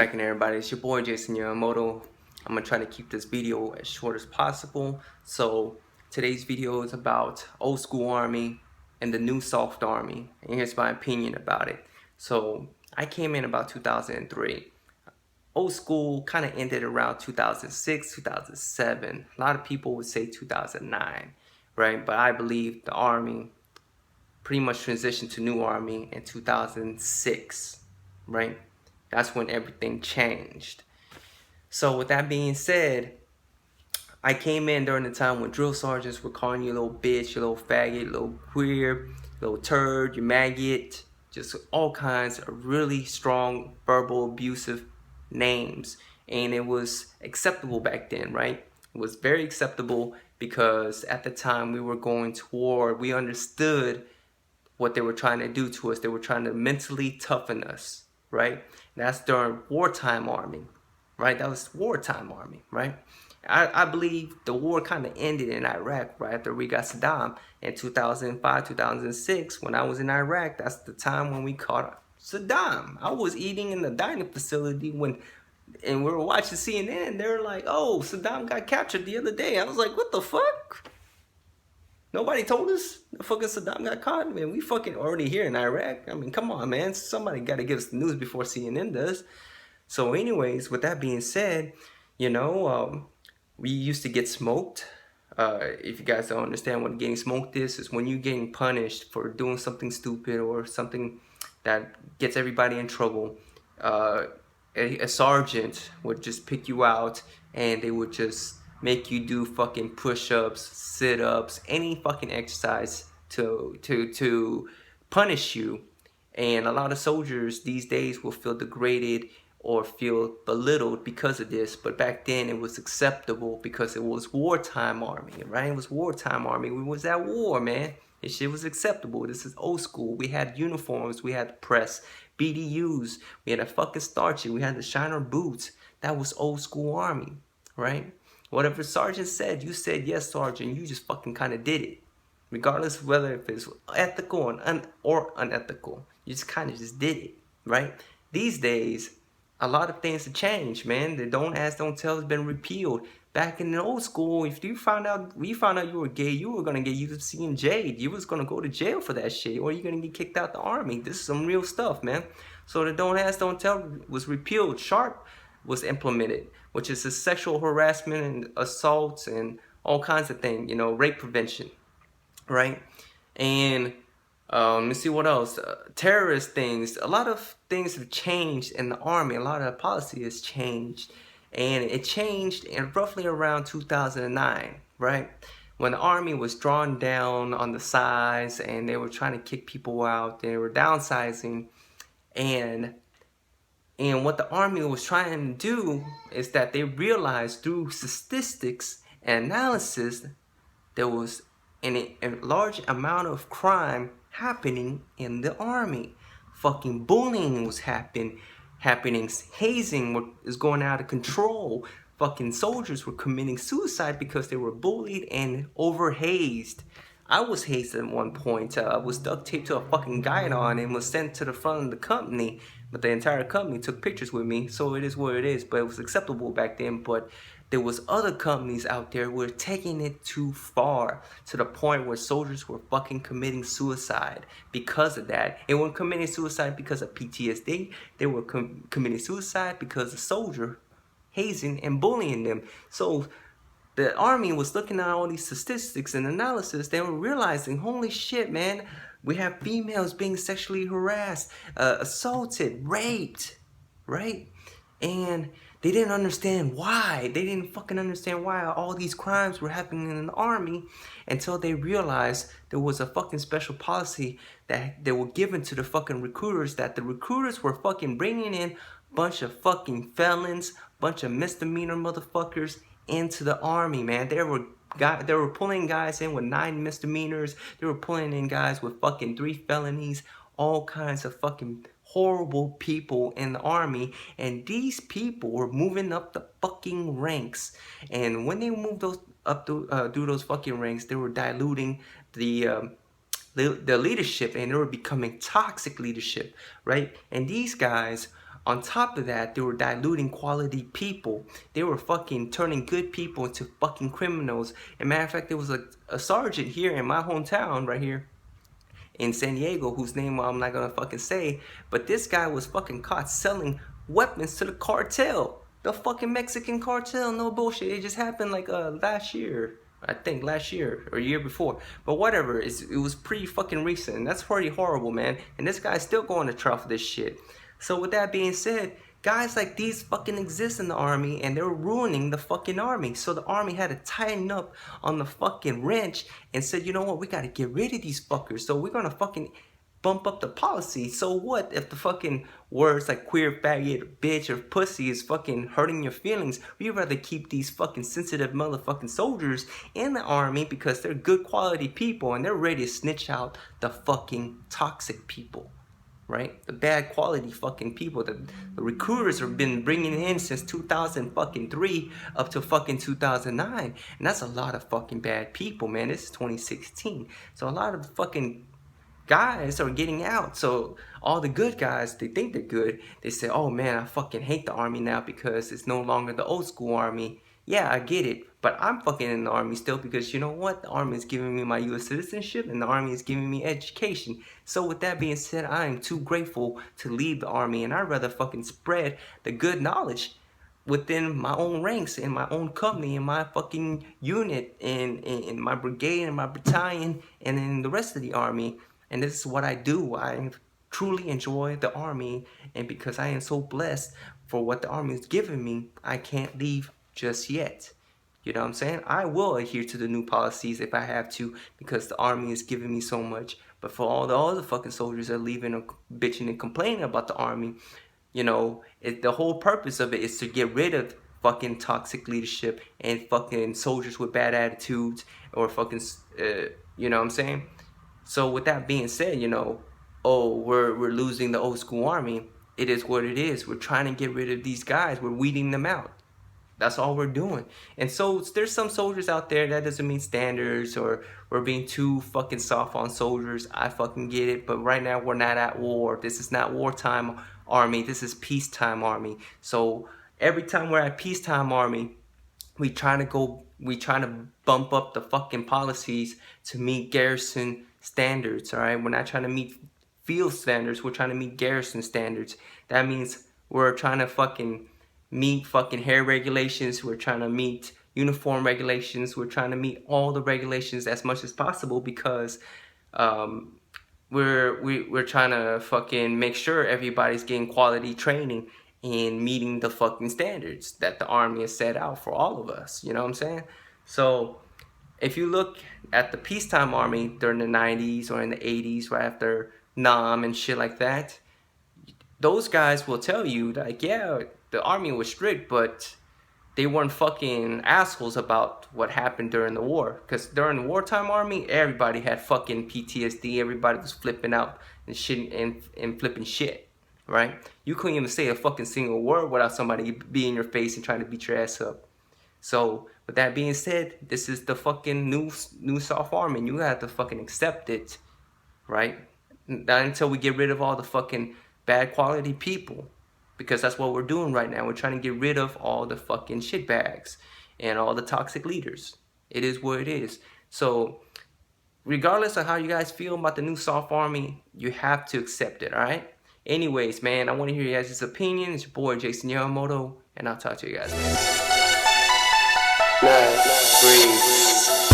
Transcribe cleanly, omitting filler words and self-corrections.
cracking, everybody? It's your boy Jason Yamamoto. I'm gonna try to keep this video as short as possible. So today's video is about old school army and the new soft army, and here's my opinion about it. So I came in about 2003. Old school kind of ended around 2006, 2007. A lot of people would say 2009, right? But I believe the army pretty much transitioned to new army in 2006, right? That's when everything changed. So with that being said, I came in during the time when drill sergeants were calling you a little bitch, you little faggot, you little queer, little turd, you maggot, just all kinds of really strong verbal abusive names. And it was acceptable back then, right? It was very acceptable because at the time we were going to war. We understood what they were trying to do to us. They were trying to mentally toughen us, right? That's during wartime army, right? That was wartime army, right? I believe the war kind of ended in Iraq right after we got Saddam in 2005, 2006. When I was in Iraq, that's the time when we caught Saddam. I was eating in the dining facility and we were watching CNN. They were like, oh, Saddam got captured the other day. I was like, what the fuck? Nobody told us the fucking Saddam got caught. Man, we fucking already here in Iraq. I mean, come on, man. Somebody got to give us the news before CNN does. So anyways, with that being said, we used to get smoked. If you guys don't understand what getting smoked is, when you're getting punished for doing something stupid or something that gets everybody in trouble. A sergeant would just pick you out and they would just make you do fucking push-ups, sit-ups, any fucking exercise to punish you. And a lot of soldiers these days will feel degraded or feel belittled because of this. But back then it was acceptable because it was wartime army, right? It was wartime army. We was at war, man. This shit was acceptable. This is old school. We had uniforms. We had the press, BDUs. We had a fucking starchy. We had the shiner boots. That was old school army, right? Whatever sergeant said, you said yes, sergeant. You just fucking kind of did it, regardless of whether if it's ethical or unethical. You just kind of just did it, right? These days, a lot of things have changed, man. The don't ask, don't tell has been repealed. Back in the old school, if you found out you were gay, you were gonna get UFC and jailed. You was gonna go to jail for that shit, or you're gonna get kicked out the army. This is some real stuff, man. So the don't ask, don't tell was repealed. Sharp was implemented, which is a sexual harassment and assaults and all kinds of things, rape prevention, right? And let me see what else. Terrorist things. A lot of things have changed in the army. A lot of policy has changed. And it changed in roughly around 2009, right? When the army was drawn down on the size and they were trying to kick people out. They were downsizing. And what the army was trying to do is that they realized through statistics and analysis there was a large amount of crime happening in the army. Fucking bullying was happening. Hazing is going out of control. Fucking soldiers were committing suicide because they were bullied and overhazed. I was hazed at one point. I was duct taped to a fucking guidon and was sent to the front of the company. But the entire company took pictures with me, so it is what it is. But it was acceptable back then. But there was other companies out there who were taking it too far, to the point where soldiers were fucking committing suicide because of that. They weren't committing suicide because of PTSD. They were committing suicide because of soldier hazing and bullying them. So the army was looking at all these statistics and analysis. They were realizing, holy shit, man, we have females being sexually harassed, assaulted, raped, right? And they didn't understand why. They didn't fucking understand why all these crimes were happening in the army until they realized there was a fucking special policy that they were given to the fucking recruiters, that the recruiters were fucking bringing in a bunch of fucking felons, bunch of misdemeanor motherfuckers into the army, man. They were pulling guys in with 9 misdemeanors. They were pulling in guys with fucking 3 felonies. All kinds of fucking horrible people in the army. And these people were moving up the fucking ranks. And when they moved those up through those fucking ranks, they were diluting the leadership, and they were becoming toxic leadership, right? And these guys On top of that, they were diluting quality people. They were fucking turning good people into fucking criminals. And matter of fact, there was a sergeant here in my hometown right here in San Diego, whose name I'm not gonna fucking say, but this guy was fucking caught selling weapons to the cartel. The fucking Mexican cartel, no bullshit. It just happened like last year. I think last year or year before. But whatever, it was pretty fucking recent. And that's pretty horrible, man. And this guy's still going to trial for this shit. So with that being said, guys like these fucking exist in the army, and they're ruining the fucking army. So the army had to tighten up on the fucking wrench and said, you know what, we gotta get rid of these fuckers. So we're gonna fucking bump up the policy. So what if the fucking words like queer, faggot, bitch, or pussy is fucking hurting your feelings? We'd rather keep these fucking sensitive motherfucking soldiers in the army because they're good quality people and they're ready to snitch out the fucking toxic people. Right? The bad quality fucking people that the recruiters have been bringing in since 2003 up to fucking 2009. And that's a lot of fucking bad people, man. This is 2016. So a lot of fucking guys are getting out. So all the good guys, they think they're good. They say, oh man, I fucking hate the army now because it's no longer the old school army. Yeah, I get it. But I'm fucking in the army still because you know what? The army is giving me my U.S. citizenship and the army is giving me education. So with that being said, I am too grateful to leave the army, and I'd rather fucking spread the good knowledge within my own ranks, in my own company, in my fucking unit, in my brigade, in my battalion, and in the rest of the army. And this is what I do. I truly enjoy the army, and because I am so blessed for what the army has given me, I can't leave just yet. You know what I'm saying? I will adhere to the new policies if I have to because the army is giving me so much. But for all the other fucking soldiers that are leaving or bitching and complaining about the army, you know, the whole purpose of it is to get rid of fucking toxic leadership and fucking soldiers with bad attitudes or fucking, you know what I'm saying? So with that being said, you know, oh, we're losing the old school army. It is what it is. We're trying to get rid of these guys. We're weeding them out. That's all we're doing. And so there's some soldiers out there that doesn't mean standards or we're being too fucking soft on soldiers. I fucking get it. But right now we're not at war. This is not wartime army. This is peacetime army. So every time we're at peacetime army, we trying to bump up the fucking policies to meet garrison standards, all right? We're not trying to meet field standards. We're trying to meet garrison standards. That means we're trying to fucking meet fucking hair regulations. We're trying to meet uniform regulations. We're trying to meet all the regulations as much as possible because we're trying to fucking make sure everybody's getting quality training and meeting the fucking standards that the army has set out for all of us. You know what I'm saying? So if you look at the peacetime army during the 90s or in the 80s, right after Nam and shit like that, those guys will tell you like, yeah, the army was strict, but they weren't fucking assholes about what happened during the war. Because during the wartime army, everybody had fucking PTSD. Everybody was flipping out and shit and flipping shit, right? You couldn't even say a fucking single word without somebody being in your face and trying to beat your ass up. So with that being said, this is the fucking new soft army. You have to fucking accept it, right? Not until we get rid of all the fucking bad quality people. Because that's what we're doing right now. We're trying to get rid of all the fucking shitbags and all the toxic leaders. It is what it is. So regardless of how you guys feel about the new soft army, you have to accept it, all right? Anyways, man, I want to hear you guys' opinion. It's your boy, Jason Yamamoto, and I'll talk to you guys later. Nice. Breathe.